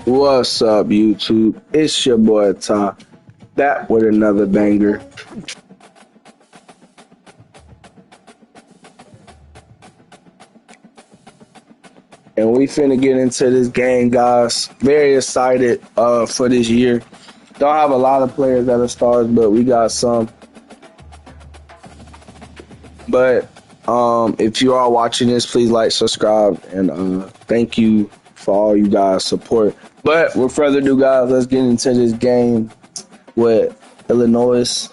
What's up, YouTube? It's your boy Ty, back with another banger. And we finna get into this game, guys. Very excited for this year. Don't have a lot of players that are stars, but we got some. But if you are watching this, please like, subscribe, and thank you for all you guys' support. But with further ado, guys, let's get into this game with Illinois.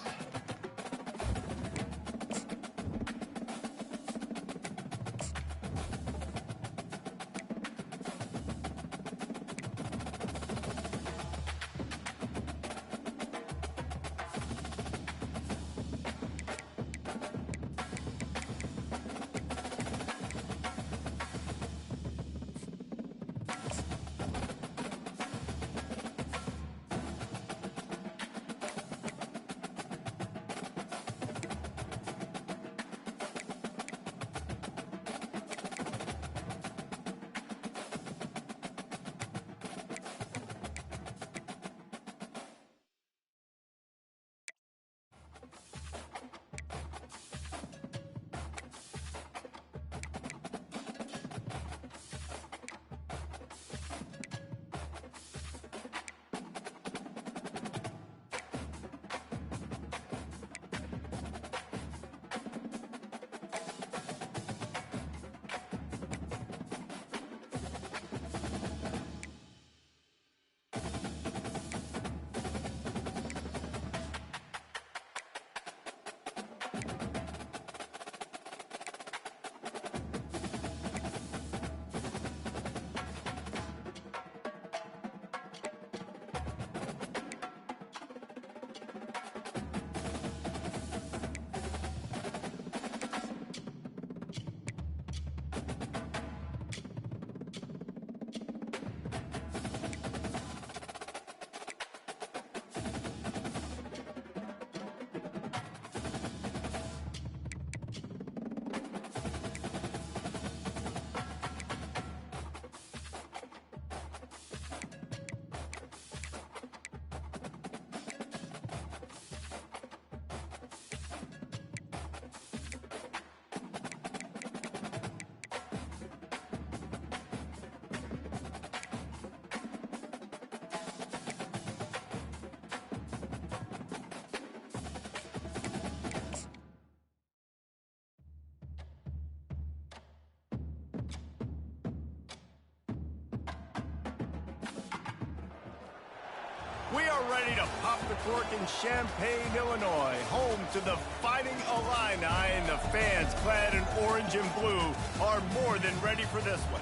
We are ready to pop the cork in Champaign, Illinois, home to the Fighting Illini, and the fans clad in orange and blue are more than ready for this one.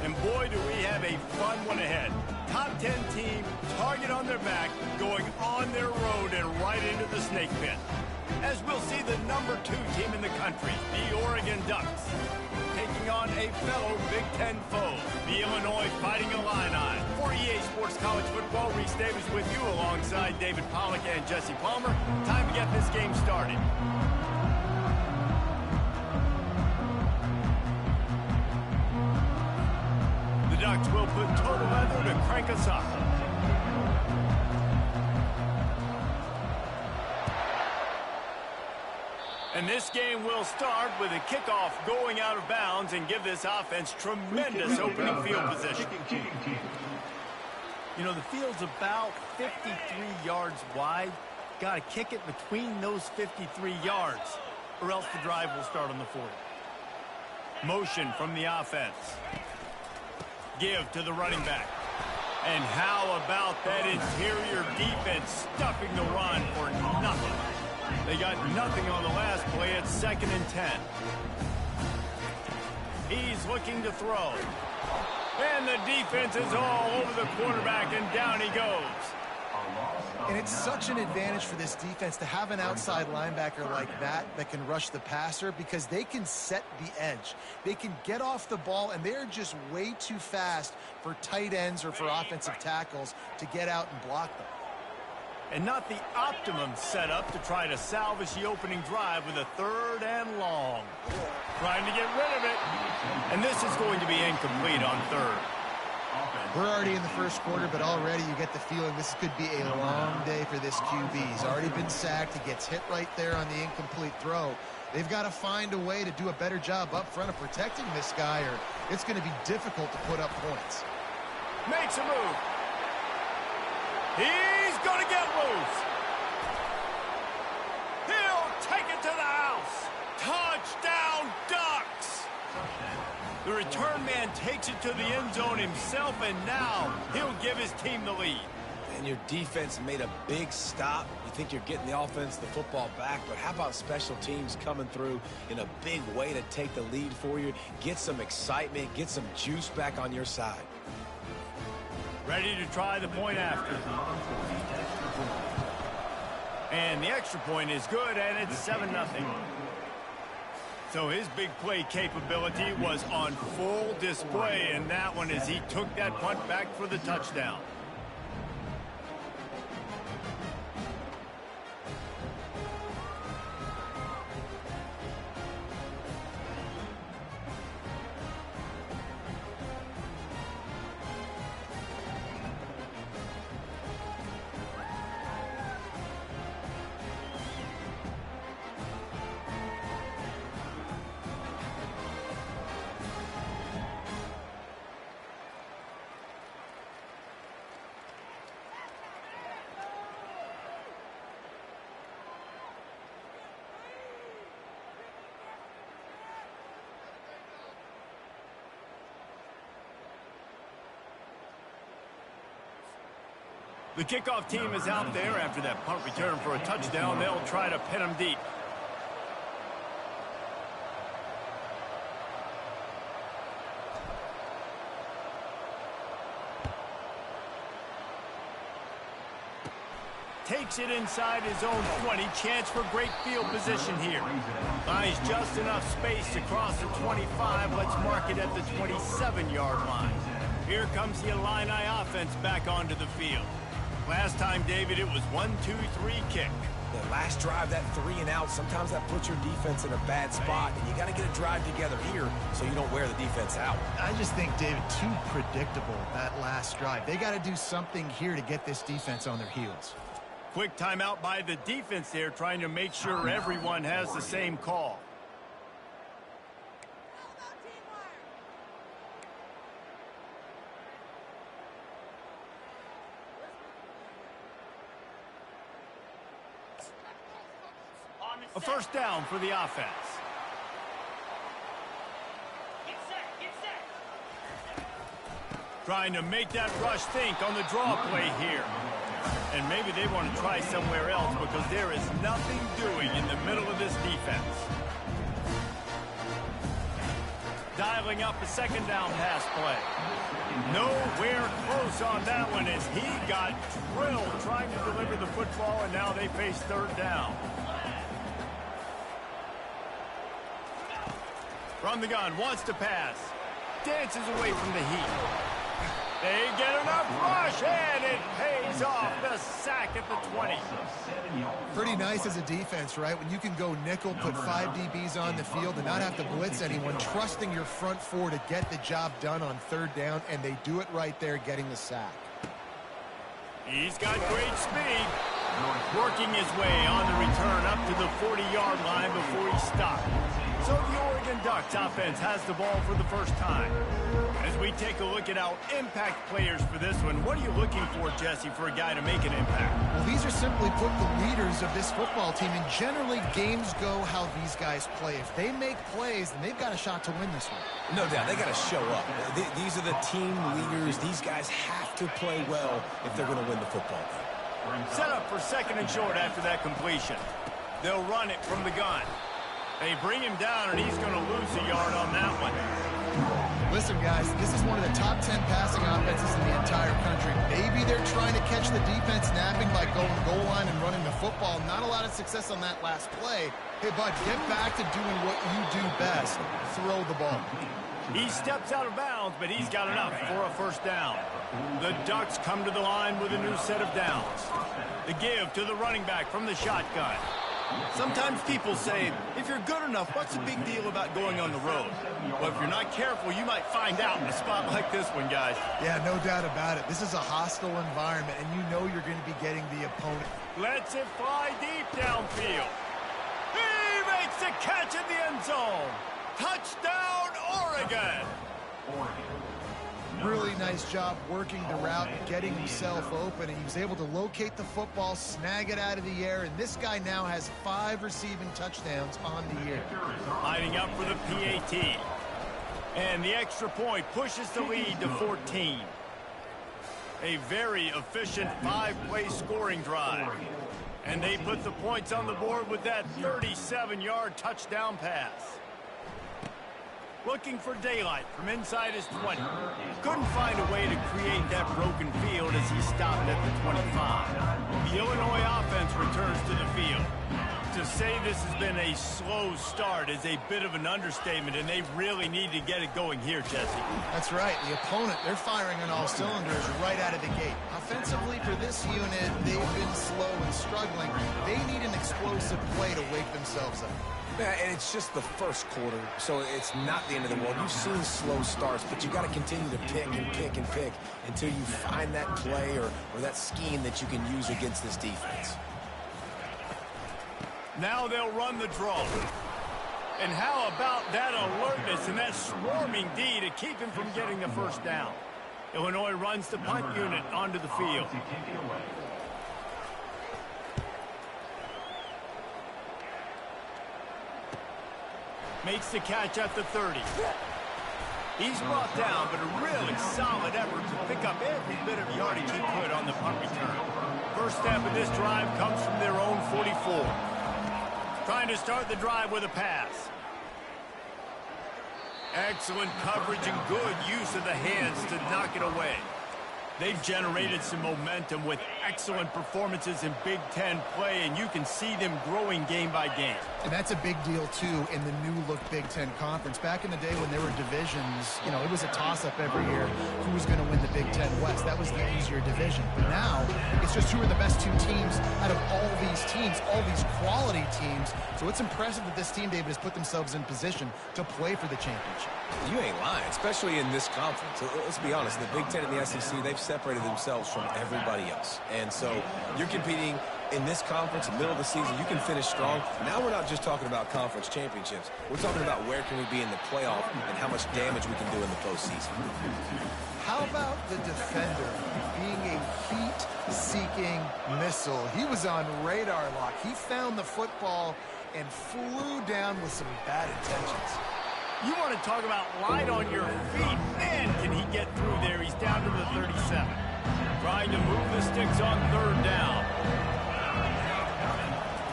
And boy, do we have a fun one ahead. Top 10 team, target on their back, going on their road and right into the snake pit. As we'll see the number 2 team in the country, the Oregon Ducks, taking on a fellow Big Ten foe, the Illinois Fighting Illini. For EA Sports College Football, Reese Davis with you alongside David Pollock and Jesse Palmer. Time to get this game started. The Ducks will put total leather to crank us up. And this game will start with a kickoff going out of bounds and give this offense tremendous opening field position. You know, the field's about 53 yards wide. Got to kick it between those 53 yards, or else the drive will start on the 40. Motion from the offense. Give to the running back. And how about that interior defense stuffing the run for nothing? They got nothing on the last play. It's 2nd and 10. He's looking to throw. And the defense is all over the quarterback, and down he goes. And it's such an advantage for this defense to have an outside linebacker like that can rush the passer, because they can set the edge. They can get off the ball, and they're just way too fast for tight ends or for offensive tackles to get out and block them. And not the optimum setup to try to salvage the opening drive with a 3rd and long. Trying to get rid of it. And this is going to be incomplete on 3rd. We're already in the first quarter, but already you get the feeling this could be a long day for this QB. He's already been sacked. He gets hit right there on the incomplete throw. They've got to find a way to do a better job up front of protecting this guy, or it's going to be difficult to put up points. Makes a move. He's going to get loose. He'll take it to the house. Touchdown, Ducks. The return man takes it to the end zone himself, and now he'll give his team the lead. And your defense made a big stop. You think you're getting the offense, the football back, but how about special teams coming through in a big way to take the lead for you, get some excitement, get some juice back on your side. Ready to try the point after. And the extra point is good, and it's 7-0. So his big play capability was on full display in that one as he took that punt back for the touchdown. The kickoff team is out there after that punt return for a touchdown. They'll try to pin him deep. Takes it inside his own 20. Chance for great field position here. Buys just enough space to cross the 25. Let's mark it at the 27-yard line. Here comes the Illini offense back onto the field. Last time, David, it was 1-2-3 kick. The last drive, that 3 and out, sometimes that puts your defense in a bad spot, and you got to get a drive together here so you don't wear the defense out. I just think, David, too predictable, that last drive. They got to do something here to get this defense on their heels. Quick timeout by the defense there, trying to make sure everyone has the same call. A first down for the offense. Trying to make that rush think on the draw play here. And maybe they want to try somewhere else because there is nothing doing in the middle of this defense. Dialing up a second down pass play. Nowhere close on that one as he got drilled trying to deliver the football, and now they face third down. From the gun, wants to pass. Dances away from the heat. They get enough rush, and it pays off. The sack at the 20. Pretty nice as a defense, right? When you can go nickel, put 5 DBs on the field and not have to blitz anyone, trusting your front four to get the job done on third down, and they do it right there, getting the sack. He's got great speed. Working his way on the return up to the 40-yard line before he stopped. So the Oregon Ducks offense has the ball for the first time. As we take a look at our impact players for this one, what are you looking for, Jesse, for a guy to make an impact? Well, these are simply put the leaders of this football team, and generally games go how these guys play. If they make plays, then they've got a shot to win this one. No doubt, they got to show up. These are the team leaders. These guys have to play well if they're going to win the football game. Set up for second and short after that completion. They'll run it from the gun. They bring him down, and he's going to lose a yard on that one. Listen, guys, this is one of the top 10 passing offenses in the entire country. Maybe they're trying to catch the defense napping by going goal line and running the football. Not a lot of success on that last play. Hey, bud, get back to doing what you do best. Throw the ball. He steps out of bounds, but he's got enough for a first down. The Ducks come to the line with a new set of downs. The give to the running back from the shotgun. Sometimes people say, if you're good enough, what's the big deal about going on the road? Well, if you're not careful, you might find out in a spot like this one, guys. Yeah, no doubt about it. This is a hostile environment, and you know you're going to be getting the opponent. Lets it fly deep downfield. He makes the catch in the end zone. Touchdown, Oregon. Really nice job working the route, getting himself open, and he was able to locate the football, snag it out of the air, and this guy now has 5 receiving touchdowns on the year. Lining up for the PAT. And the extra point pushes the lead to 14. A very efficient 5-play scoring drive. And they put the points on the board with that 37-yard touchdown pass. Looking for daylight from inside his 20. Couldn't find a way to create that broken field as he stopped at the 25. The Illinois offense returns to the field. To say this has been a slow start is a bit of an understatement, and they really need to get it going here, Jesse. That's right. The opponent, they're firing on all cylinders right out of the gate. Offensively, for this unit, they've been slow and struggling. They need an explosive play to wake themselves up. Yeah, and it's just the first quarter, so it's not the end of the world. You've seen slow starts, but you got to continue to pick and pick and pick until you find that play or that scheme that you can use against this defense. Now they'll run the draw. And how about that alertness and that swarming D to keep him from getting the first down? Illinois runs the punt unit onto the field. Makes the catch at the 30. He's brought down, but a really solid effort to pick up every bit of yardage he could on the punt return. First step of this drive comes from their own 44. Trying to start the drive with a pass. Excellent coverage and good use of the hands to knock it away. They've generated some momentum with excellent performances in Big Ten play, and you can see them growing game by game. And that's a big deal, too, in the new-look Big Ten Conference. Back in the day when there were divisions, you know, it was a toss-up every year who was going to win the Big Ten West. That was the easier division. But now, it's just who are the best 2 teams out of all these teams, all these quality teams. So it's impressive that this team, David, has put themselves in position to play for the championship. You ain't lying, especially in this conference. Let's be honest, the Big Ten and the SEC, they've separated themselves from everybody else. And so you're competing in this conference, middle of the season, you can finish strong. Now we're not just talking about conference championships. We're talking about where can we be in the playoff and how much damage we can do in the postseason. How about the defender being a heat-seeking missile? He was on radar lock. He found the football and flew down with some bad intentions. You want to talk about light on your feet. Man, can he get through there. He's down to the 37. Trying to move the sticks on 3rd down.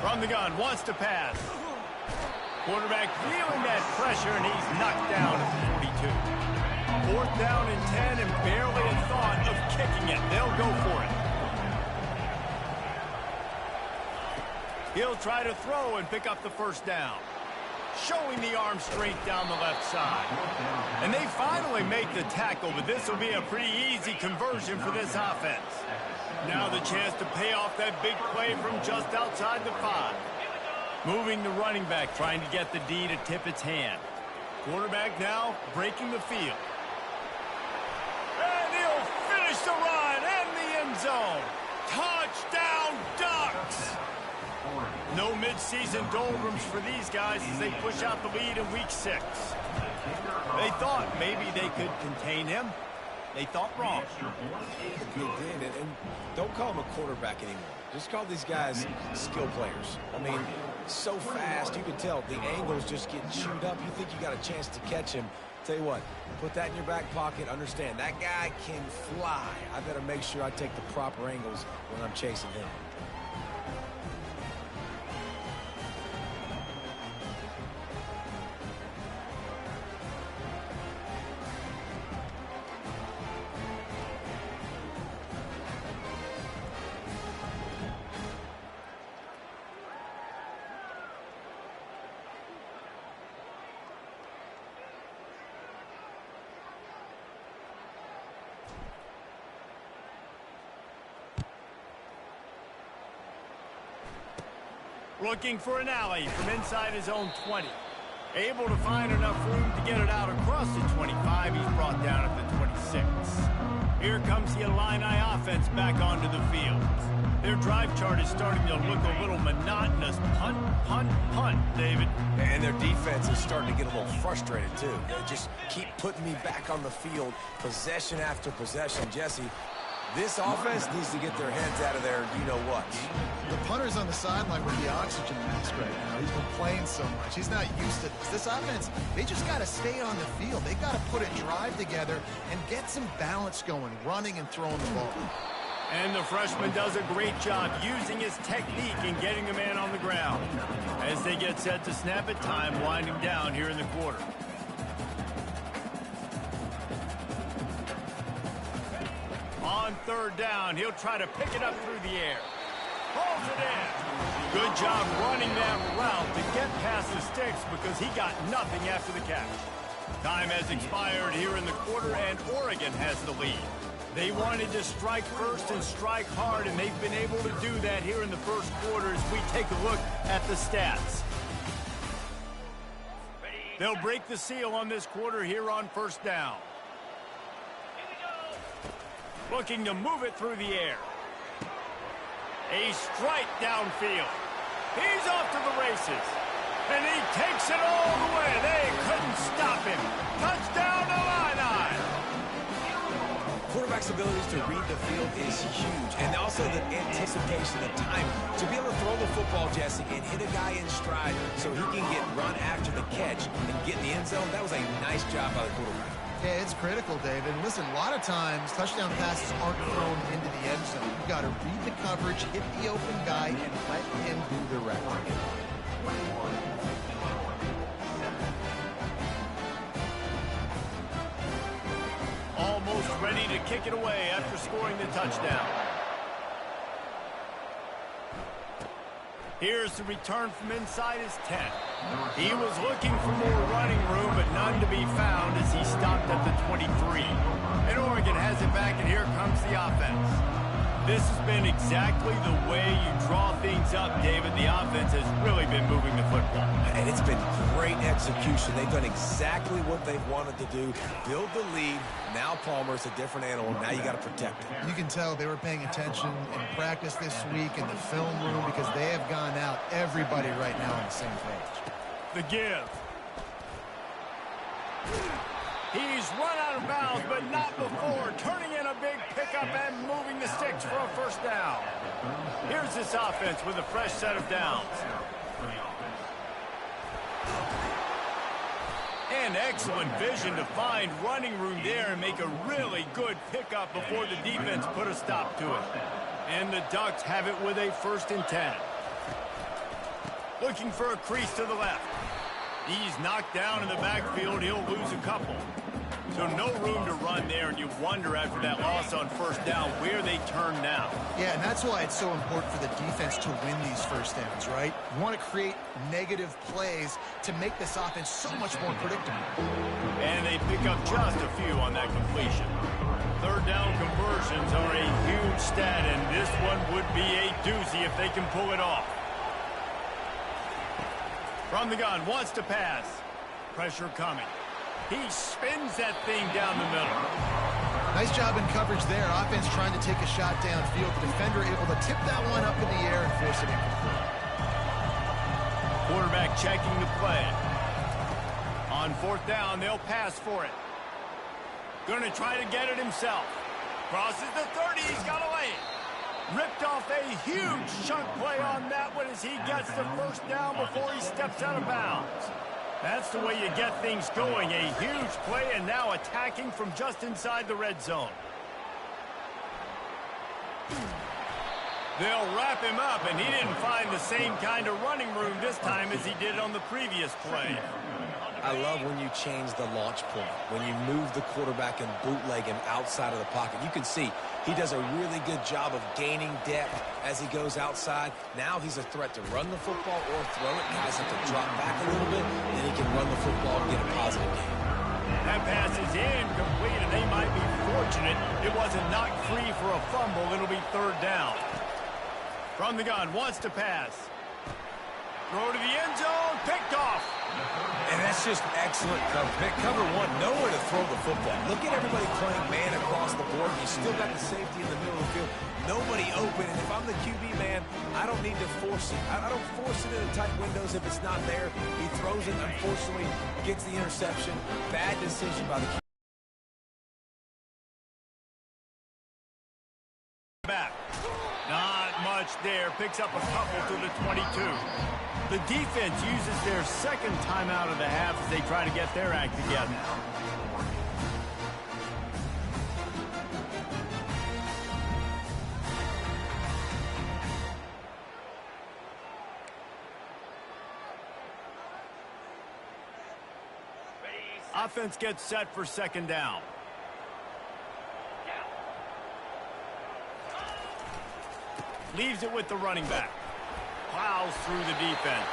From the gun, wants to pass. Quarterback feeling that pressure, and he's knocked down at the 42. 4th down and 10, and barely a thought of kicking it. They'll go for it. He'll try to throw and pick up the 1st down. Showing the arm strength down the left side. And they finally make the tackle, but this will be a pretty easy conversion for this offense. Now the chance to pay off that big play from just outside the 5. Moving the running back, trying to get the D to tip its hand. Quarterback now breaking the field. And he'll finish the run and the end zone. Touchdown, Ducks! No mid-season doldrums for these guys as they push out the lead in Week 6. They thought maybe they could contain him. They thought wrong. They did, and don't call him a quarterback anymore. Just call these guys skill players. I mean, so fast, you can tell the angles just get chewed up. You think you got a chance to catch him. Tell you what, put that in your back pocket. Understand, that guy can fly. I better make sure I take the proper angles when I'm chasing him. Looking for an alley from inside his own 20. Able to find enough room to get it out across the 25. He's brought down at the 26. Here comes the Illini offense back onto the field. Their drive chart is starting to look a little monotonous. Punt, punt, punt, David. And their defense is starting to get a little frustrated, too. They just keep putting me back on the field, possession after possession. Jesse, this offense needs to get their heads out of there, you-know-what. The punter's on the sideline with the oxygen mask right now. He's been playing so much. He's not used to this. This offense, they just got to stay on the field. They got to put a drive together and get some balance going, running and throwing the ball. And the freshman does a great job using his technique and getting the man on the ground. As they get set to snap it, time winding down here in the quarter. On third down, he'll try to pick it up through the air. Pulls it in. Good job running that route to get past the sticks because he got nothing after the catch. Time has expired here in the quarter, and Oregon has the lead. They wanted to strike first and strike hard, and they've been able to do that here in the first quarter as we take a look at the stats. They'll break the seal on this quarter here on first down. Looking to move it through the air. A strike downfield. He's off to the races. And he takes it all the way. They couldn't stop him. Touchdown, Illini. Quarterback's abilities to read the field is huge. And also the anticipation, the time to be able to throw the football, Jesse, and hit a guy in stride so he can get run after the catch and get in the end zone. That was a nice job by the quarterback. Yeah, it's critical, David. Listen, a lot of times, touchdown passes aren't thrown into the end zone. You've got to read the coverage, hit the open guy, and let him do the rest. Almost ready to kick it away after scoring the touchdown. Here's the return from inside his 10. He was looking for more running room, but none to be found as he stopped at the 23. And Oregon has it back, and here comes the offense. This has been exactly the way you draw things up, David. The offense has really been moving the football. And it's been great execution. They've done exactly what they've wanted to do. Build the lead. Now Palmer's a different animal. Now you got to protect him. You can tell they were paying attention in practice this week in the film room because they have gone out, everybody right now on the same page. The give. He's run out of bounds, but not before. Turning in a big pickup and moving the sticks for a first down. Here's this offense with a fresh set of downs. And excellent vision to find running room there and make a really good pickup before the defense put a stop to it. And the Ducks have it with a 1st and 10. Looking for a crease to the left. He's knocked down in the backfield. He'll lose a couple. So no room to run there, and you wonder after that loss on first down where they turn now. Yeah, and that's why it's so important for the defense to win these first downs, right? You want to create negative plays to make this offense so much more predictable. And they pick up just a few on that completion. Third down conversions are a huge stat, and this one would be a doozy if they can pull it off. From the gun, wants to pass. Pressure coming. He spins that thing down the middle. Nice job in coverage there. Offense trying to take a shot downfield. The defender able to tip that one up in the air and force it incomplete. Quarterback checking the play. On 4th down, they'll pass for it. Going to try to get it himself. Crosses the 30. He's got to lay it. Ripped off a huge chunk play on that one as he gets the first down before he steps out of bounds. That's the way you get things going. A huge play and now attacking from just inside the red zone. They'll wrap him up, and he didn't find the same kind of running room this time as he did on the previous play. I love when you change the launch point, when you move the quarterback and bootleg him outside of the pocket. You can see he does a really good job of gaining depth as he goes outside. Now he's a threat to run the football or throw it. Guys have to drop back a little bit, and then he can run the football and get a positive gain. That pass is incomplete, and they might be fortunate it wasn't knocked free for a fumble. It'll be 3rd down. From the gun, wants to pass. Throw to the end zone, picked off. And that's just excellent coverage. Cover one, nowhere to throw the football. Look at everybody playing man across the board. You still got the safety in the middle of the field. Nobody open. And if I'm the QB, man, I don't need to force it. I don't force it into tight windows if it's not there. He throws it, unfortunately, gets the interception. Bad decision by the QB. Back. Not much there. Picks up a couple to the 22. The defense uses their second timeout of the half as they try to get their act together. Offense gets set for second down. Leaves it with the running back. Plows through the defense.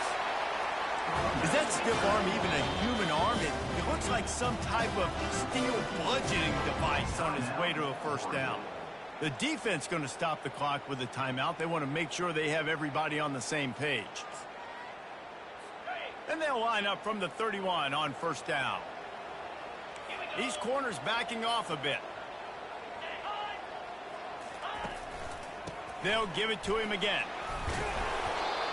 Is that stiff arm even a human arm? It looks like some type of steel bludgeoning device on his way to a first down. The defense going to stop the clock with a timeout. They want to make sure they have everybody on the same page. And they'll line up from the 31 on first down. These corners backing off a bit. They'll give it to him again.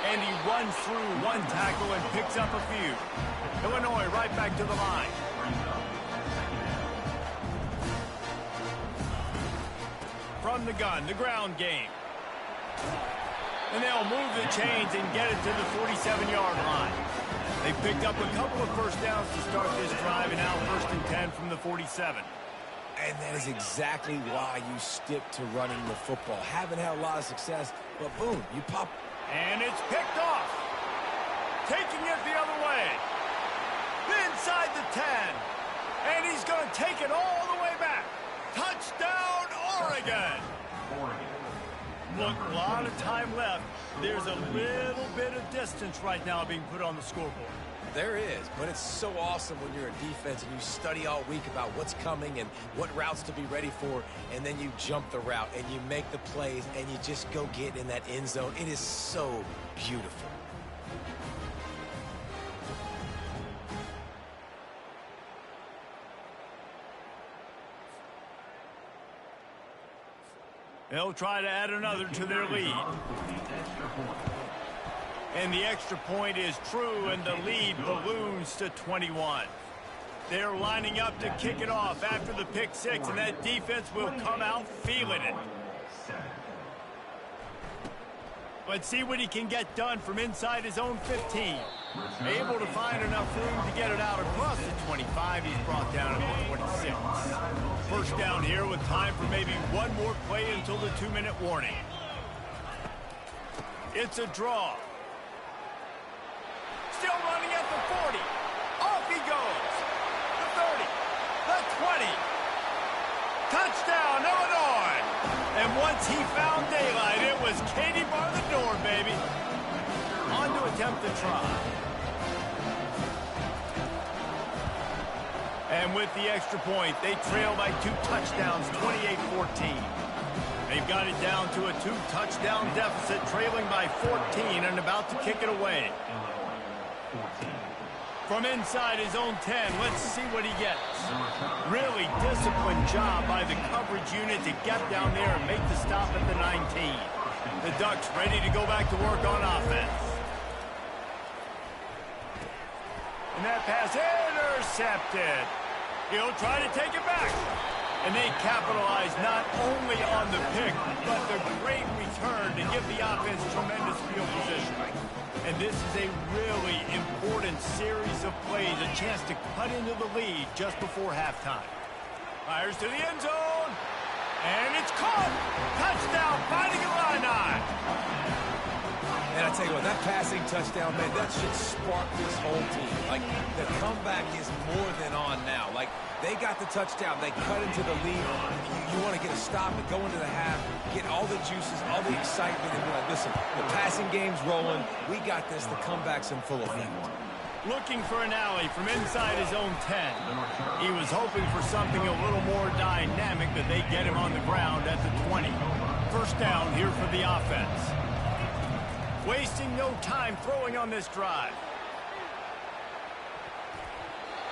And he runs through one tackle and picks up a few. Illinois right back to the line. From the gun, the ground game. And they'll move the chains and get it to the 47-yard line. They picked up a couple of first downs to start this drive, and now first and 10 from the 47. And that is exactly why you stick to running the football. Haven't had a lot of success, but boom, you pop. And it's picked off. Taking it the other way. Inside the 10. And he's going to take it all the way back. Touchdown, Oregon. Look, a lot of time left. There's a little bit of distance right now being put on the scoreboard. There is, but it's so awesome when you're a defense and you study all week about what's coming and what routes to be ready for, and then you jump the route and you make the plays and you just go get in that end zone. It is so beautiful. They'll try to add another to their lead. And the extra point is true, and the lead balloons to 21. They're lining up to kick it off after the pick six, and that defense will come out feeling it. Let's see what he can get done from inside his own 15. Able to find enough room to get it out across the 25. He's brought down at the 26. First down here with time for maybe one more play until the 2-minute warning. It's a draw. Still running at the 40. Off he goes. The 30. The 20. Touchdown, Illinois. And once he found daylight, it was Katie bar the door, baby. On to attempt the try. And with the extra point, they trail by 2 touchdowns, 28-14. They've got it down to a 2-touchdown deficit, trailing by 14 and about to kick it away. From inside his own 10, let's see what he gets. Really disciplined job by the coverage unit to get down there and make the stop at the 19. The Ducks ready to go back to work on offense. And that pass intercepted. He'll try to take it back. And they capitalize not only on the pick, but the great return to give the offense tremendous field position. And this is a really important series of plays, a chance to cut into the lead just before halftime. Fires to the end zone. And it's caught. Touchdown, Fighting Illini. And I tell you what, that passing touchdown, man, that should spark this whole team. Like, the comeback is more than on now. Like, they got the touchdown. They cut into the lead. You want to get a stop and go into the half, get all the juices, all the excitement, and be like, listen, the passing game's rolling. We got this. The comeback's in full effect. Looking for an alley from inside his own 10. He was hoping for something a little more dynamic, but they get him on the ground at the 20. First down here for the offense. Wasting no time throwing on this drive.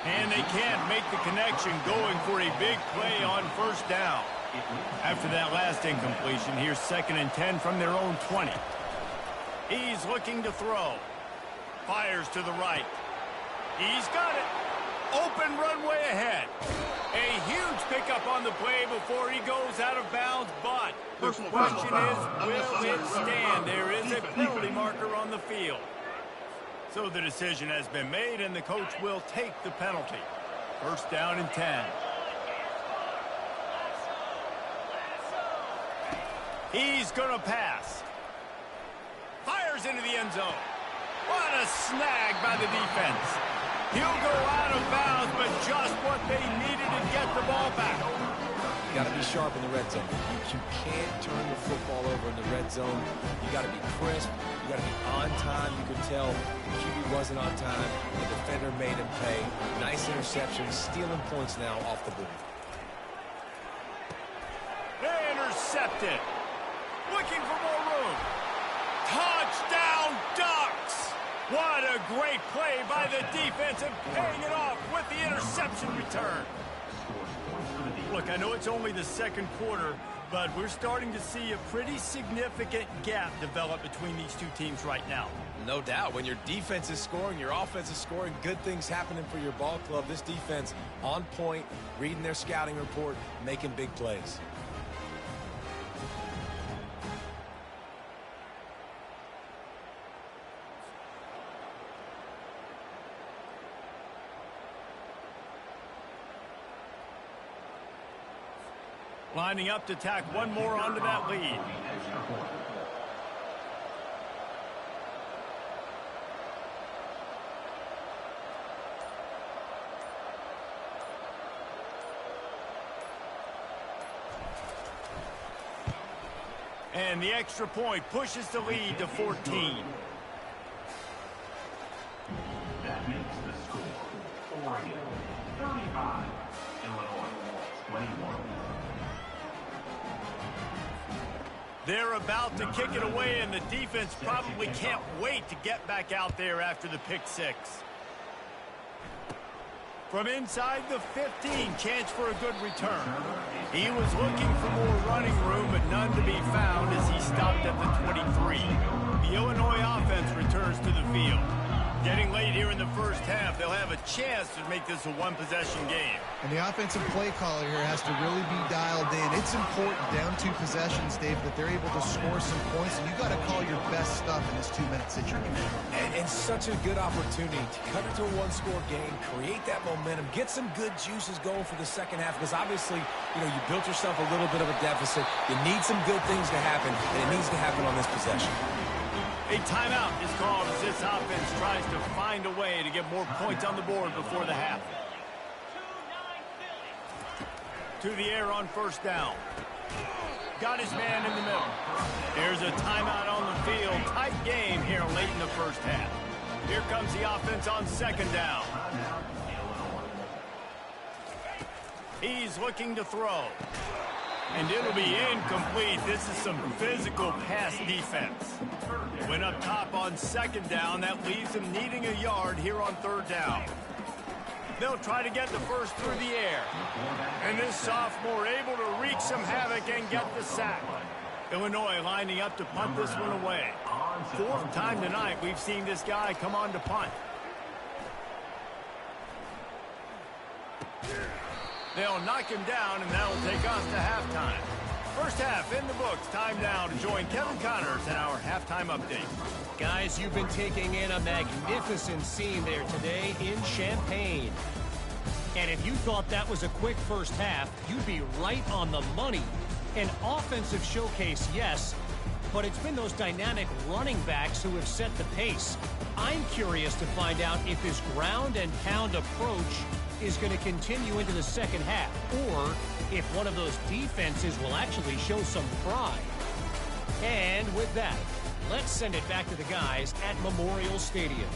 And they can't make the connection, going for a big play on first down. After that last incompletion, here's 2nd and 10 from their own 20. He's looking to throw. Fires to the right. He's got it. Open runway ahead. A huge pickup on the play before he goes out of bounds, but the question is, will it stand? There is a penalty marker on the field. So the decision has been made, and the coach will take the penalty. 1st down and 10. He's going to pass. Fires into the end zone. What a snag by the defense. He'll go out of bounds, but just what they needed to get the ball back. You got to be sharp in the red zone. You can't turn the football over in the red zone. You got to be crisp. You got to be on time. You could tell the QB wasn't on time. The defender made him pay. Nice interception, stealing points now off the board. Intercepted. Looking for more room. Touchdown Ducks! What a great play by the defense, and paying it off with the interception return. Look, I know it's only the 2nd quarter, but we're starting to see a pretty significant gap develop between these two teams right now. No doubt. When your defense is scoring, your offense is scoring, good things happening for your ball club. This defense on point, reading their scouting report, making big plays. Lining up to tack one more onto that lead. And the extra point pushes the lead to 14. That makes the score Oregon 35, Illinois 21. They're about to kick it away, and the defense probably can't wait to get back out there after the pick six. From inside the 15, chance for a good return. He was looking for more running room, but none to be found as he stopped at the 23. The Illinois offense returns to the field. Getting late here in the first half, they'll have a chance to make this a one-possession game. And the offensive play caller here has to really be dialed in. It's important down 2 possessions, Dave, that they're able to score some points. And you got to call your best stuff in this 2-minute situation. And such a good opportunity to cut it to a one-score game, create that momentum, get some good juices going for the second half. Because obviously, you built yourself a little bit of a deficit. You need some good things to happen, and it needs to happen on this possession. A timeout is called as this offense tries to find a way to get more points on the board before the half. To the air on first down. Got his man in the middle. There's a timeout on the field. Tight game here late in the first half. Here comes the offense on second down. He's looking to throw. And it'll be incomplete. This is some physical pass defense. Went up top on second down. That leaves them needing a yard here on third down. They'll try to get the first through the air. And this sophomore able to wreak some havoc and get the sack. Illinois lining up to punt this one away. 4th time tonight we've seen this guy come on to punt. They'll knock him down, and that'll take us to halftime. First half in the books. Time now to join Kevin Connors in our halftime update. Guys, you've been taking in a magnificent scene there today in Champaign. And if you thought that was a quick first half, you'd be right on the money. An offensive showcase, yes, but it's been those dynamic running backs who have set the pace. I'm curious to find out if this ground and pound approach is going to continue into the second half, or if one of those defenses will actually show some pride. And with that, let's send it back to the guys at Memorial Stadium.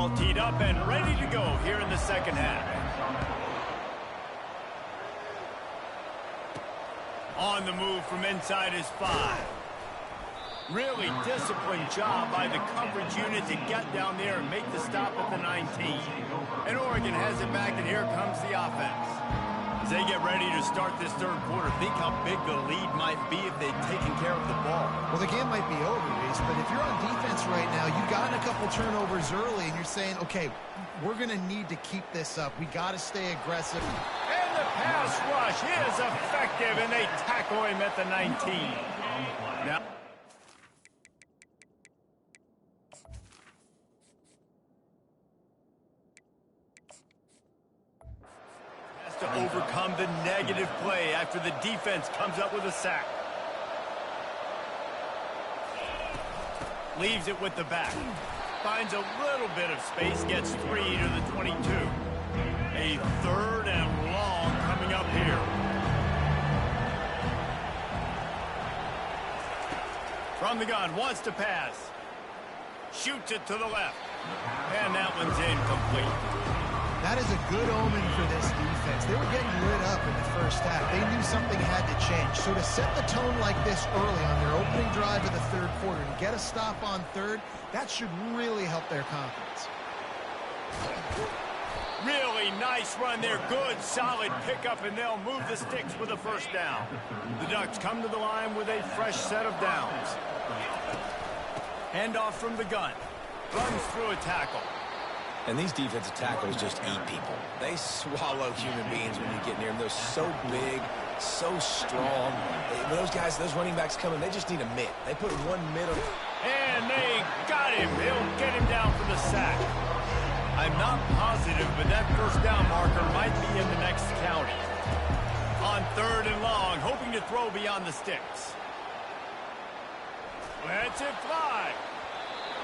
all teed up and ready to go here in the second half. On the move from inside his 5. Really disciplined job by the coverage unit to get down there and make the stop at the 19. And Oregon has it back, and here comes the offense. As they get ready to start this third quarter, think how big the lead might be if they'd taken care of the ball. Well, the game might be over, Reese, but if you're on defense right now, you've gotten a couple turnovers early, and you're saying, okay, we're going to need to keep this up. We got to stay aggressive. And the pass rush is effective, and they tackle him at the 19. Now, to overcome the negative play after the defense comes up with a sack. Leaves it with the back. Finds a little bit of space, gets 3 to the 22. A third and long coming up here. From the gun, wants to pass. Shoots it to the left. And that one's incomplete. That is a good omen for this defense. They were getting lit up in the first half. They knew something had to change. So to set the tone like this early on their opening drive of the third quarter and get a stop on third, that should really help their confidence. Really nice run there. Good, solid pickup, and they'll move the sticks with a first down. The Ducks come to the line with a fresh set of downs. Handoff from the gun. Runs through a tackle. And these defensive tackles just eat people. They swallow human beings when you get near them. They're so big, so strong. When those guys, those running backs come in, they just need a mid. They put one mid on. And they got him. They'll get him down for the sack. I'm not positive, but that first down marker might be in the next county. On third and long, hoping to throw beyond the sticks. Lets it fly.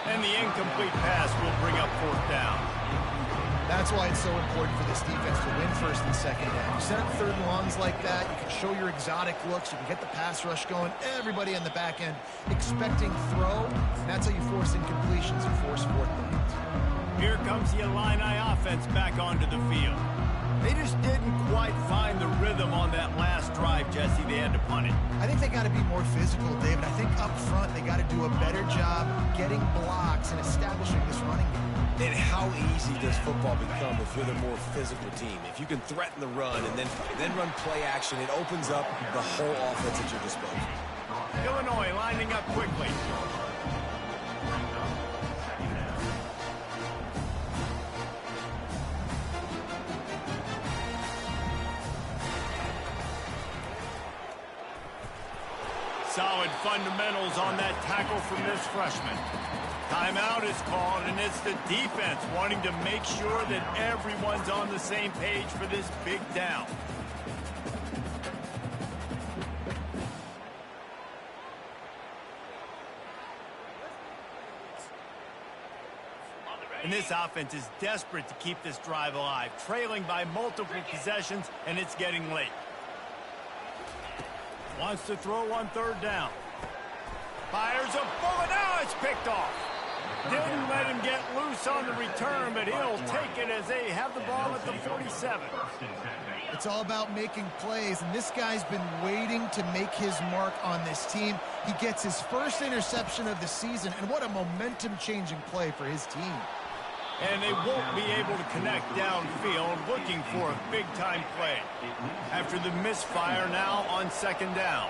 And the incomplete pass will bring up fourth down. That's why it's so important for this defense to win first and second down. You set up third and longs like that, you can show your exotic looks, you can get the pass rush going, everybody on the back end expecting throw, and that's how you force incompletions and force fourth downs. Here comes the Illini offense back onto the field. They just didn't quite find the rhythm on that last drive, Jesse. They had to punt it. I think they got to be more physical, David. I think up front they got to do a better job getting blocks and establishing this running game. And how easy does football become if you're the more physical team? If you can threaten the run and then run play action, it opens up the whole offense at your disposal. Illinois lining up quickly. Solid fundamentals on that tackle from this freshman. Timeout is called, and it's the defense wanting to make sure that everyone's on the same page for this big down. And this offense is desperate to keep this drive alive, trailing by multiple possessions, and it's getting late. Wants to throw on third down. Fires a bullet. Now it's picked off. Didn't let him get loose on the return, but he'll take it as they have the ball at the 47. It's all about making plays, and this guy's been waiting to make his mark on this team. He gets his first interception of the season, and what a momentum-changing play for his team. And they won't be able to connect downfield, looking for a big-time play. After the misfire, now on second down.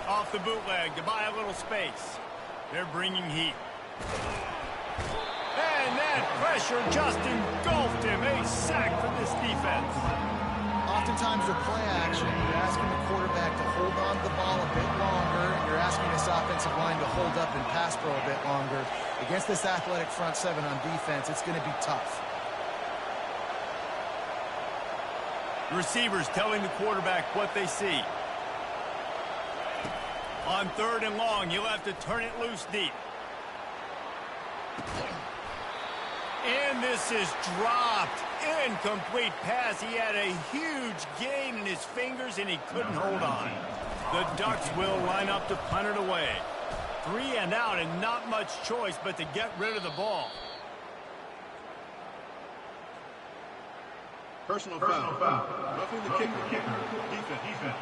Off the bootleg to buy a little space. They're bringing heat. And that pressure just engulfed him. A sack for this defense. Oftentimes with play action, you're asking the quarterback to hold on to the ball a bit longer, and you're asking this offensive line to hold up and pass pro a bit longer. Against this athletic front seven on defense, it's going to be tough. The receivers telling the quarterback what they see. On third and long, you'll have to turn it loose deep. And this is dropped. Incomplete pass. He had a huge gain in his fingers, and he couldn't hold on. The Ducks will line up to punt it away. 3 and out and not much choice but to get rid of the ball. Personal foul. Roughing the kicker. Defense.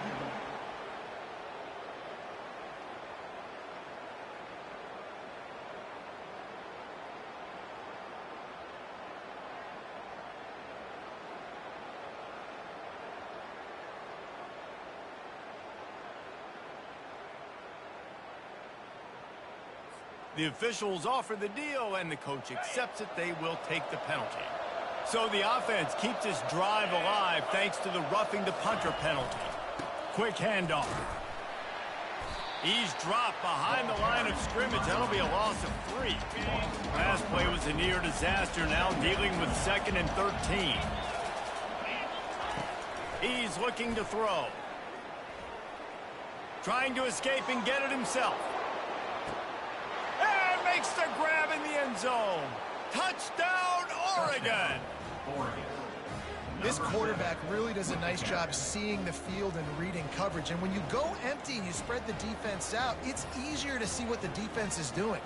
The officials offer the deal, and the coach accepts it. They will take the penalty. So the offense keeps this drive alive thanks to the roughing the punter penalty. Quick handoff. He's dropped behind the line of scrimmage. That'll be a loss of 3. Last play was a near disaster, now dealing with 2nd and 13. He's looking to throw. Trying to escape and get it himself. And makes the grab in the end zone. Touchdown, Oregon! This quarterback really does a nice job seeing the field and reading coverage. And when you go empty and you spread the defense out, it's easier to see what the defense is doing.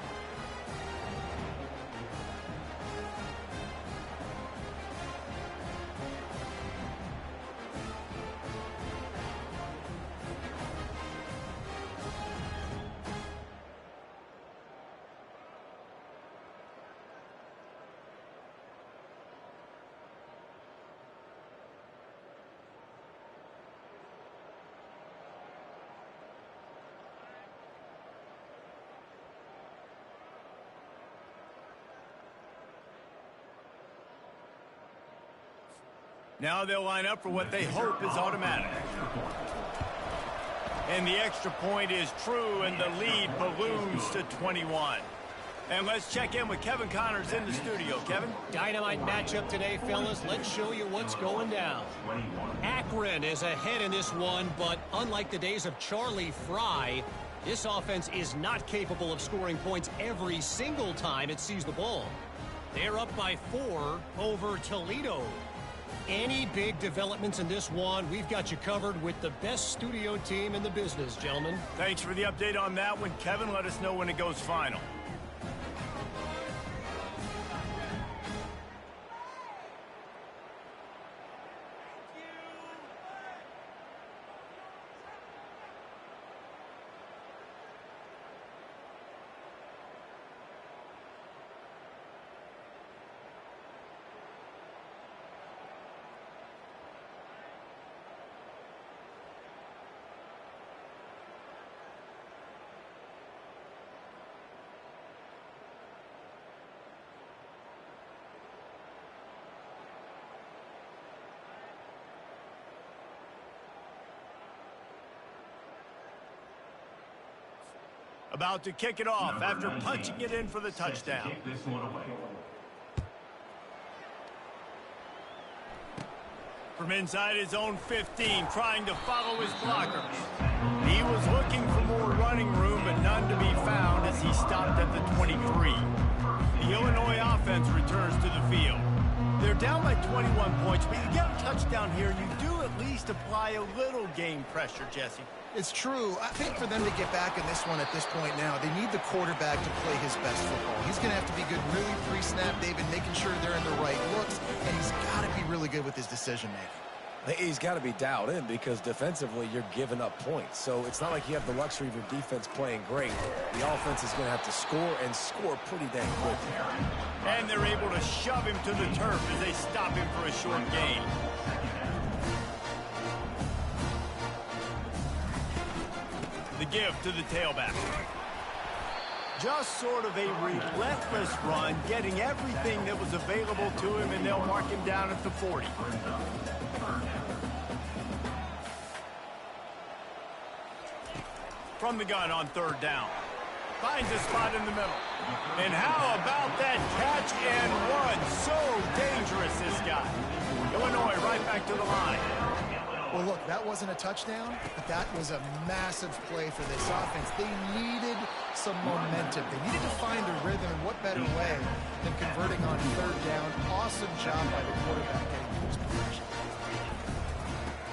Now they'll line up for what they hope is automatic. And the extra point is true, and the lead balloons to 21. And let's check in with Kevin Connors in the studio. Kevin? Dynamite matchup today, fellas. Let's show you what's going down. Akron is ahead in this one, but unlike the days of Charlie Fry, this offense is not capable of scoring points every single time it sees the ball. They're up by 4 over Toledo. Any big developments in this one, we've got you covered with the best studio team in the business, gentlemen. Thanks for the update on that one, Kevin. Let us know when it goes final. About to kick it off after punching it in for the touchdown. From inside his own 15, trying to follow his blockers. He was looking for more running room, but none to be found as he stopped at the 23. The Illinois offense returns to the field. They're down by 21 points, but you get a touchdown here, you do at least apply a little game pressure, Jesse. It's true. I think for them to get back in this one at this point now, they need the quarterback to play his best football. He's going to have to be good really pre-snap, David, making sure they're in the right looks, and he's got to be really good with his decision-making. He's got to be dialed in because defensively you're giving up points. So it's not like you have the luxury of your defense playing great. The offense is going to have to score and score pretty dang quickly. And they're able to shove him to the turf as they stop him for a short gain. The give to the tailback. Just sort of a relentless run, getting everything that was available to him, and they'll mark him down at the 40. From the gun on 3rd down. Finds a spot in the middle. And how about that catch and run? So dangerous, this guy. Illinois right back to the line. Well, look, that wasn't a touchdown, but that was a massive play for this offense. They needed some momentum. They needed to find a rhythm, and what better way than converting on 3rd down. Awesome job by the quarterback getting post progression.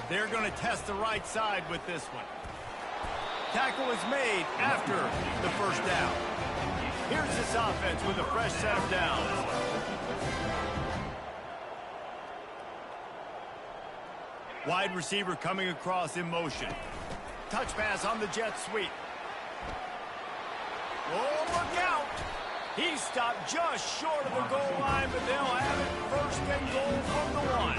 They're going to test the right side with this one. Tackle is made after the first down. Here's this offense with a fresh set of downs. Wide receiver coming across in motion. Touch pass on the jet sweep. Oh, look out! He stopped just short of the goal line, but they'll have it first and goal from the one.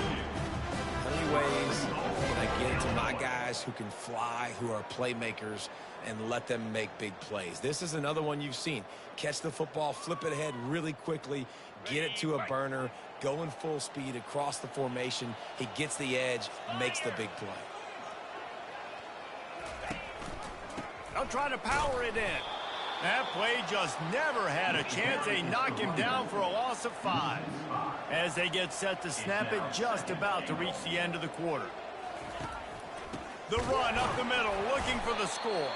How many ways can I get it to my guys who can fly, who are playmakers, and let them make big plays? This is another one you've seen. Catch the football, flip it ahead really quickly, get it to a burner, going full speed across the formation. He gets the edge, makes the big play. They'll try to power it in. That play just never had a chance. They knock him down for a loss of 5. As they get set to snap it, just about to reach the end of the quarter. The run up the middle, looking for the score.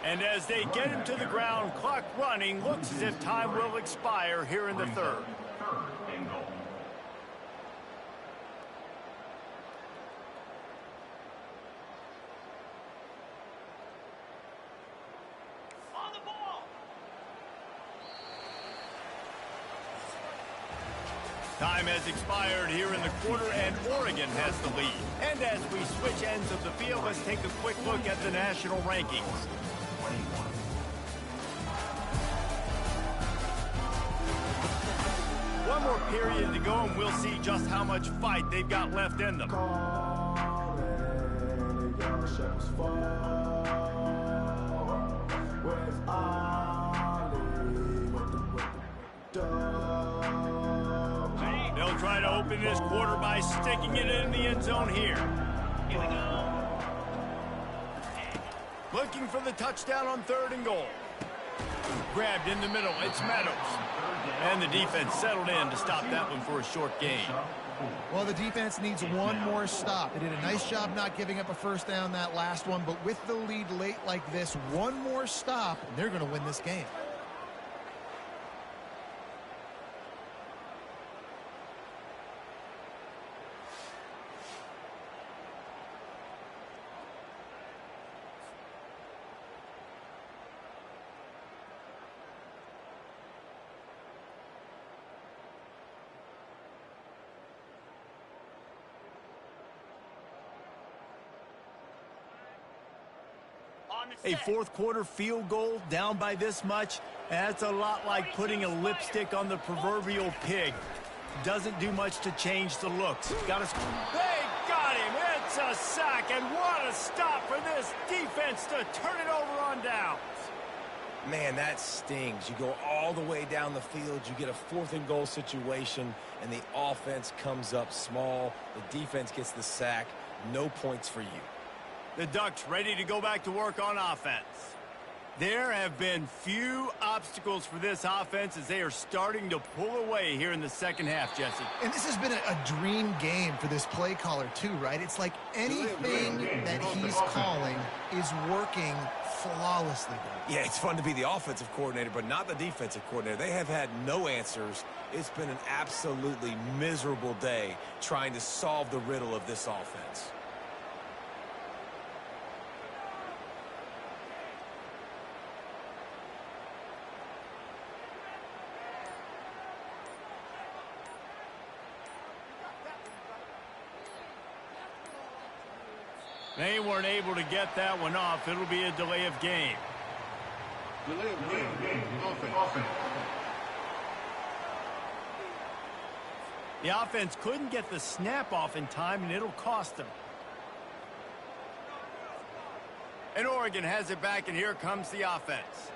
And as they get him to the ground, clock running, looks as if time will expire here in the third. Time has expired here in the quarter, and Oregon has the lead. And as we switch ends of the field, let's take a quick look at the national rankings. One more period to go, and we'll see just how much fight they've got left in them. They'll try to open this quarter by sticking it in the end zone here. Here we go. Looking for the touchdown on 3rd and goal. Grabbed in the middle, it's Meadows. And the defense settled in to stop that one for a short gain. Well, the defense needs one more stop. They did a nice job not giving up a first down that last one, but with the lead late like this, one more stop, and they're going to win this game. A fourth quarter field goal down by this much, that's a lot like putting a lipstick on the proverbial pig. Doesn't do much to change the looks. They got him. It's a sack, and what a stop for this defense to turn it over on downs. Man, that stings. You go all the way down the field, you get a 4th and goal situation, and the offense comes up small. The defense gets the sack. No points for you. The Ducks ready to go back to work on offense. There have been few obstacles for this offense as they are starting to pull away here in the second half, Jesse. And this has been a dream game for this play caller too, right? It's like anything that he's calling is working flawlessly. Yeah, it's fun to be the offensive coordinator, but not the defensive coordinator. They have had no answers. It's been an absolutely miserable day trying to solve the riddle of this offense. They weren't able to get that one off. It'll be a delay of game. Delay of game. Offense. The offense couldn't get the snap off in time, and it'll cost them. And Oregon has it back, and here comes the offense.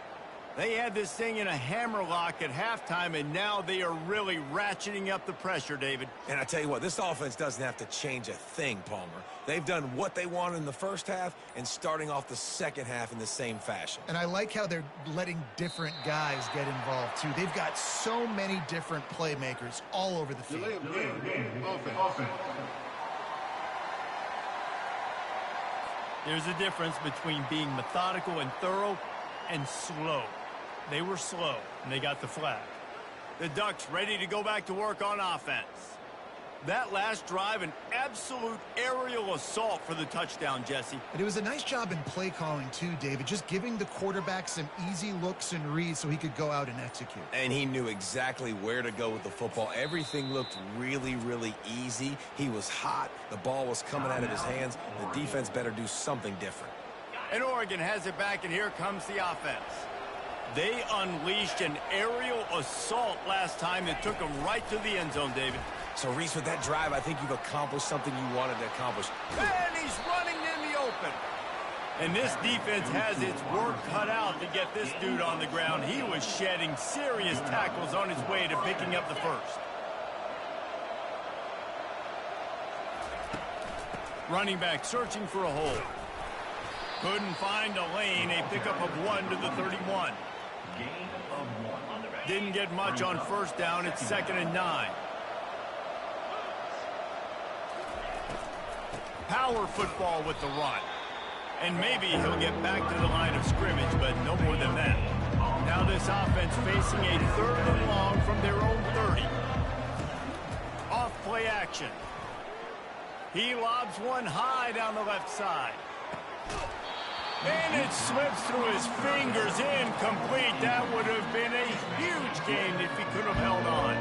They had this thing in a hammerlock at halftime, and now they are really ratcheting up the pressure, David. And I tell you what, this offense doesn't have to change a thing, Palmer. They've done what they wanted in the first half and starting off the second half in the same fashion. And I like how they're letting different guys get involved, too. They've got so many different playmakers all over the field. Delay of game. Offense. There's a difference between being methodical and thorough and slow. They were slow, and they got the flag. The Ducks ready to go back to work on offense. That last drive, an absolute aerial assault for the touchdown, Jesse. And it was a nice job in play calling too, David, just giving the quarterback some easy looks and reads so he could go out and execute. And he knew exactly where to go with the football. Everything looked really, really easy. He was hot. The ball was coming out of his hands. The defense better do something different. And Oregon has it back, and here comes the offense. They unleashed an aerial assault last time that took them right to the end zone, David. So, Reese, with that drive, I think you've accomplished something you wanted to accomplish. And he's running in the open. And this defense has its work cut out to get this dude on the ground. He was shedding serious tackles on his way to picking up the first. Running back searching for a hole. Couldn't find a lane. A pickup of 1 to the 31. Didn't get much on first down. It's 2nd and 9. Power football with the run. And maybe he'll get back to the line of scrimmage, but no more than that. Now this offense facing a 3rd and long from their own 30. Off play action. He lobs one high down the left side. And it slips through his fingers, incomplete. That would have been a huge gain if he could have held on.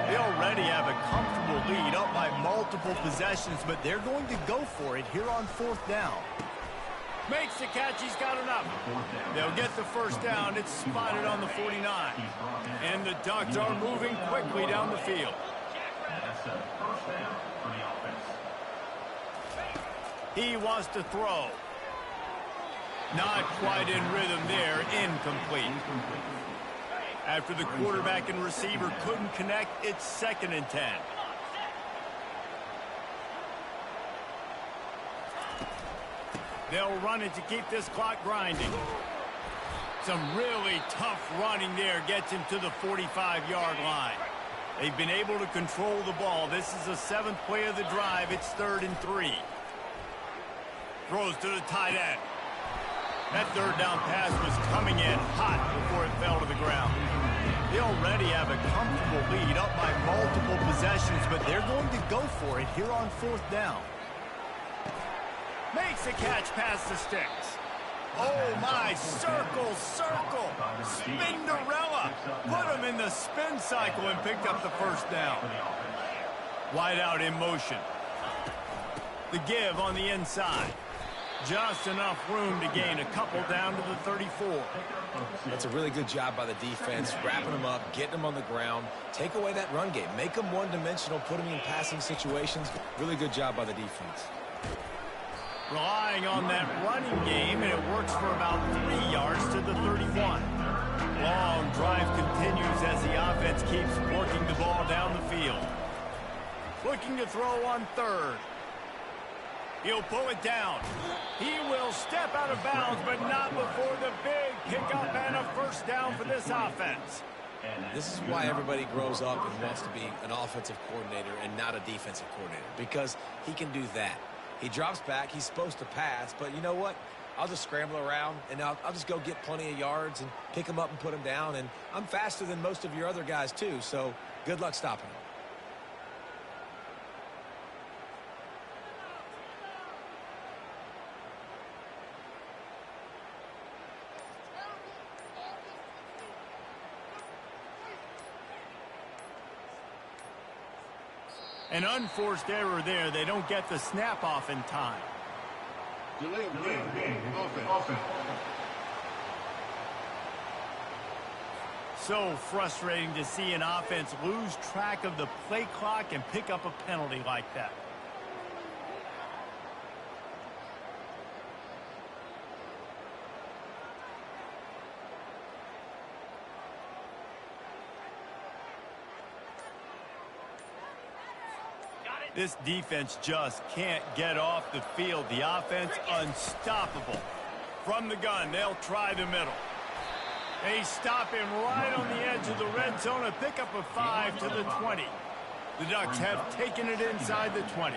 They already have a comfortable lead, up by multiple possessions, but they're going to go for it here on 4th down. Makes the catch, he's got enough. They'll get the first down. It's spotted on the 49. And the Ducks are moving quickly down the field. He wants to throw. Not quite in rhythm there, incomplete. After the quarterback and receiver couldn't connect, it's 2nd and 10. They'll run it to keep this clock grinding. Some really tough running there gets him to the 45-yard line. They've been able to control the ball. This is the 7th play of the drive. It's 3rd and 3. Throws to the tight end. That 3rd down pass was coming in hot before it fell to the ground. They already have a comfortable lead, up by multiple possessions, but they're going to go for it here on 4th down. Makes the catch past the sticks. Oh, my, circle, circle. Spinderella. Put him in the spin cycle and picked up the first down. Wide out in motion. The give on the inside. Just enough room to gain a couple down to the 34. That's a really good job by the defense, wrapping them up, getting them on the ground. Take away that run game. Make them one-dimensional, put them in passing situations. Really good job by the defense. Relying on that running game, and it works for about 3 yards to the 31. Long drive continues as the offense keeps working the ball down the field. Looking to throw on 3rd. He'll pull it down. He will step out of bounds, but not before the big pickup and a first down for this offense. This is why everybody grows up and wants to be an offensive coordinator and not a defensive coordinator, because he can do that. He drops back. He's supposed to pass, but you know what? I'll just scramble around, and I'll just go get plenty of yards and pick him up and put him down, and I'm faster than most of your other guys too, so good luck stopping him. An unforced error there. They don't get the snap off in time. Delay of game. Offense. So frustrating to see an offense lose track of the play clock and pick up a penalty like that. This defense just can't get off the field. The offense unstoppable. From the gun, they'll try the middle. They stop him right on the edge of the red zone. A pickup of 5 to the 20. The Ducks have taken it inside the 20.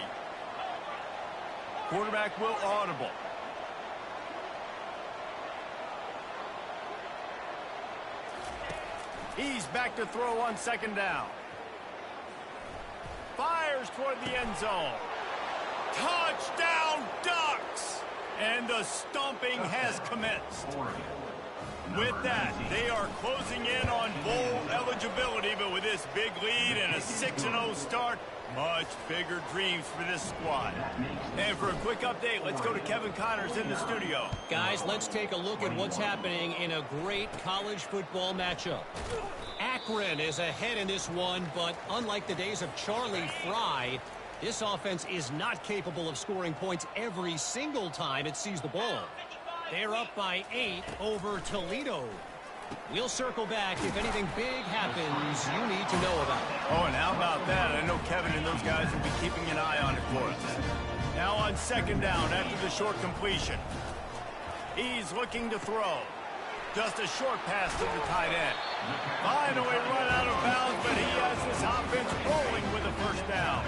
Quarterback will audible. He's back to throw on 2nd down. Fires Panthers toward the end zone. Touchdown, Ducks! And the stomping has commenced. With that, they are closing in on bowl eligibility, but with this big lead and a 6-0 start, much bigger dreams for this squad. And for a quick update, let's go to Kevin Connors in the studio. Guys, let's take a look at what's happening in a great college football matchup. Akron is ahead in this one, but unlike the days of Charlie Fry, this offense is not capable of scoring points every single time it sees the ball. They're up by 8 over Toledo. We'll circle back if anything big happens you need to know about. Oh, and how about that? I know Kevin and those guys will be keeping an eye on it for us. Now on second down after the short completion. He's looking to throw. Just a short pass to the tight end. Finally run out of bounds, but he has this offense rolling with a first down.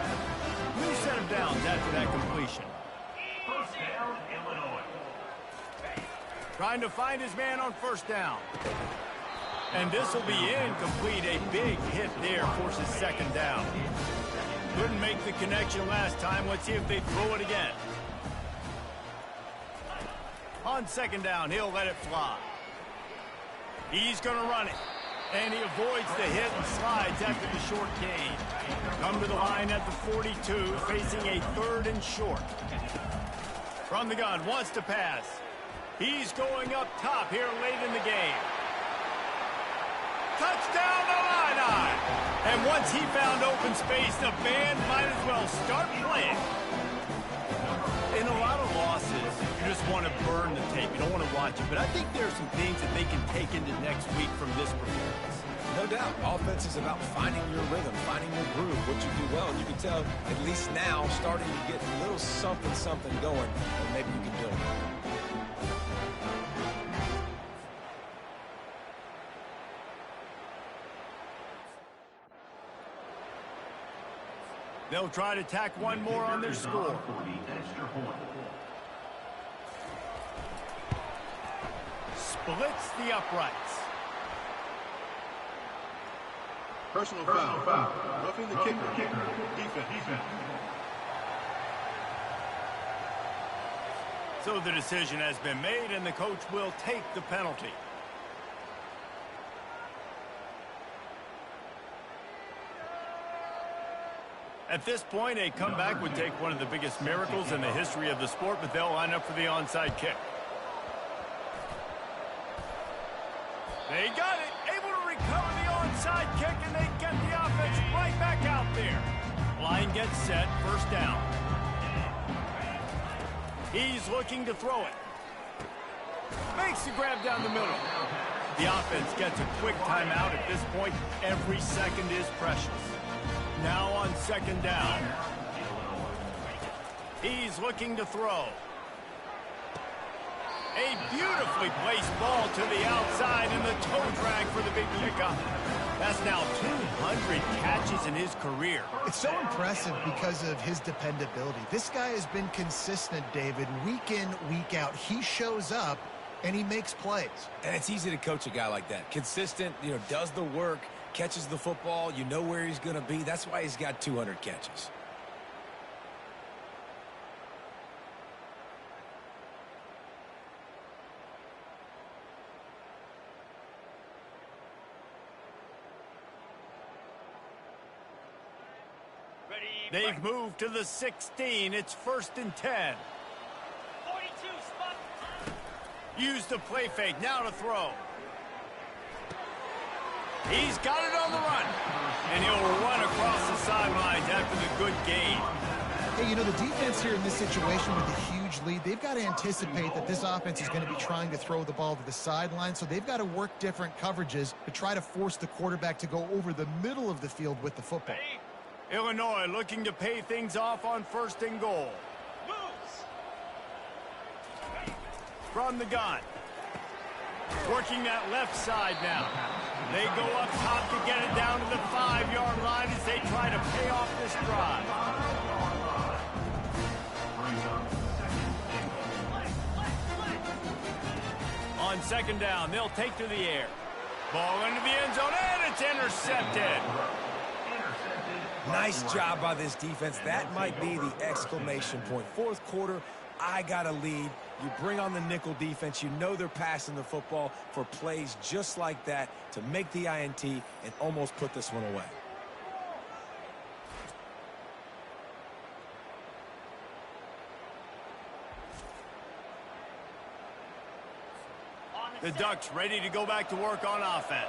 New set of downs after that completion. First down, Illinois. Trying to find his man on first down. And this will be incomplete. A big hit there forces second down. Couldn't make the connection last time. Let's see if they throw it again. On second down, he'll let it fly. He's going to run it. And he avoids the hit and slides after the short gain. Come to the line at the 42, facing a 3rd and short. From the gun, wants to pass. He's going up top here late in the game. Touchdown, Illini! And once he found open space, the band might as well start playing. In a lot of losses, you just want to burn the tape. You don't want to watch it. But I think there are some things that they can take into next week from this performance. No doubt. Offense is about finding your rhythm, finding your groove, what you do well. And you can tell, at least now, starting to get a little something going, and maybe you can do it. They'll try to tack one more on their score. Splits the uprights. Personal foul. Roughing the kicker. Defense. So the decision has been made, and the coach will take the penalty. At this point, a comeback would take one of the biggest miracles in the history of the sport, but they'll line up for the onside kick. They got it, able to recover the onside kick, and they get the offense right back out there. Line gets set, first down. He's looking to throw it. Makes the grab down the middle. The offense gets a quick timeout at this point. Every second is precious. Now on second down. He's looking to throw. A beautifully placed ball to the outside and the toe drag for the big kickoff. That's now 200 catches in his career. It's so impressive because of his dependability. This guy has been consistent, David, week in, week out. He shows up and he makes plays. And it's easy to coach a guy like that. Consistent, does the work, catches the football, you know where he's going to be. That's why he's got 200 catches. They've moved to the 16. It's 1st and 10. 42, spot. Use the play fake. Now to throw. He's got it on the run. And he'll run across the sidelines after the good gain. Hey, the defense here in this situation with a huge lead, they've got to anticipate that this offense is going to be trying to throw the ball to the sideline, so they've got to work different coverages to try to force the quarterback to go over the middle of the field with the football. Illinois looking to pay things off on 1st and goal. From the gun. Working that left side now. They go up top to get it down to the 5-yard line as they try to pay off this drive. On second down, they'll take to the air. Ball into the end zone, and it's intercepted. Nice job by this defense. That might be the exclamation point. Fourth quarter, I got a lead. You bring on the nickel defense. You know they're passing the football for plays just like that to make the INT and almost put this one away. The Ducks ready to go back to work on offense.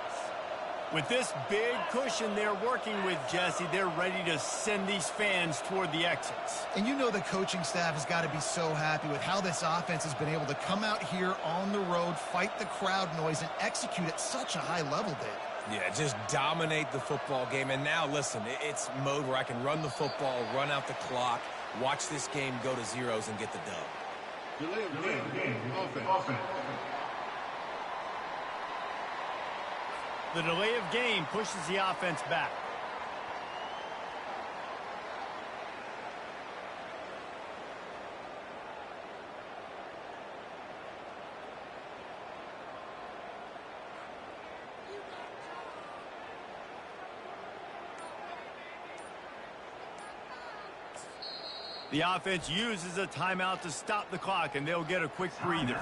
With this big cushion they're working with, Jesse, they're ready to send these fans toward the exits. And you know the coaching staff has got to be so happy with how this offense has been able to come out here on the road, fight the crowd noise, and execute at such a high level, David. Yeah, just dominate the football game. And now, listen, it's mode where I can run the football, run out the clock, watch this game go to zeros and get the dub. Delay of game. Offense. The delay of game pushes the offense back. The offense uses a timeout to stop the clock, and they'll get a quick breather.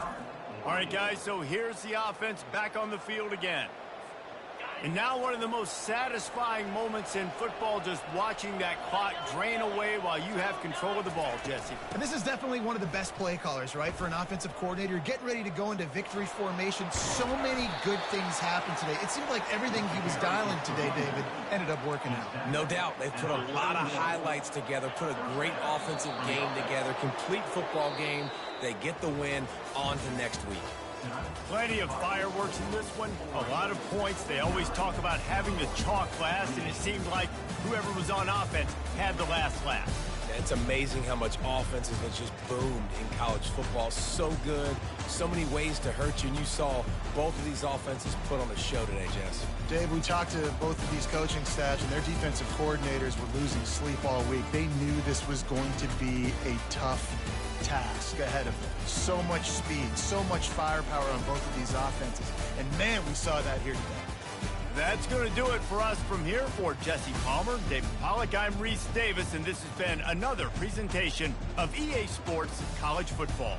All right, guys, so here's the offense back on the field again. And now one of the most satisfying moments in football, just watching that clock drain away while you have control of the ball, Jesse. And this is definitely one of the best play callers, right, for an offensive coordinator. You're getting ready to go into victory formation. So many good things happened today. It seemed like everything he was dialing today, David, ended up working out. No doubt. They've put a lot of highlights together, put a great offensive game together, complete football game. They get the win. On to next week. Plenty of fireworks in this one, a lot of points. They always talk about having the chalk last, and it seemed like whoever was on offense had the last laugh. It's amazing how much offense has just boomed in college football. So good, so many ways to hurt you, and you saw both of these offenses put on a show today, Jess. Dave, we talked to both of these coaching staffs, and their defensive coordinators were losing sleep all week. They knew this was going to be a tough task ahead of them. So much speed, so much firepower on both of these offenses. And man, we saw that here today. That's going to do it for us from here. For Jesse Palmer, David Pollack, I'm Reese Davis, and this has been another presentation of EA Sports College Football.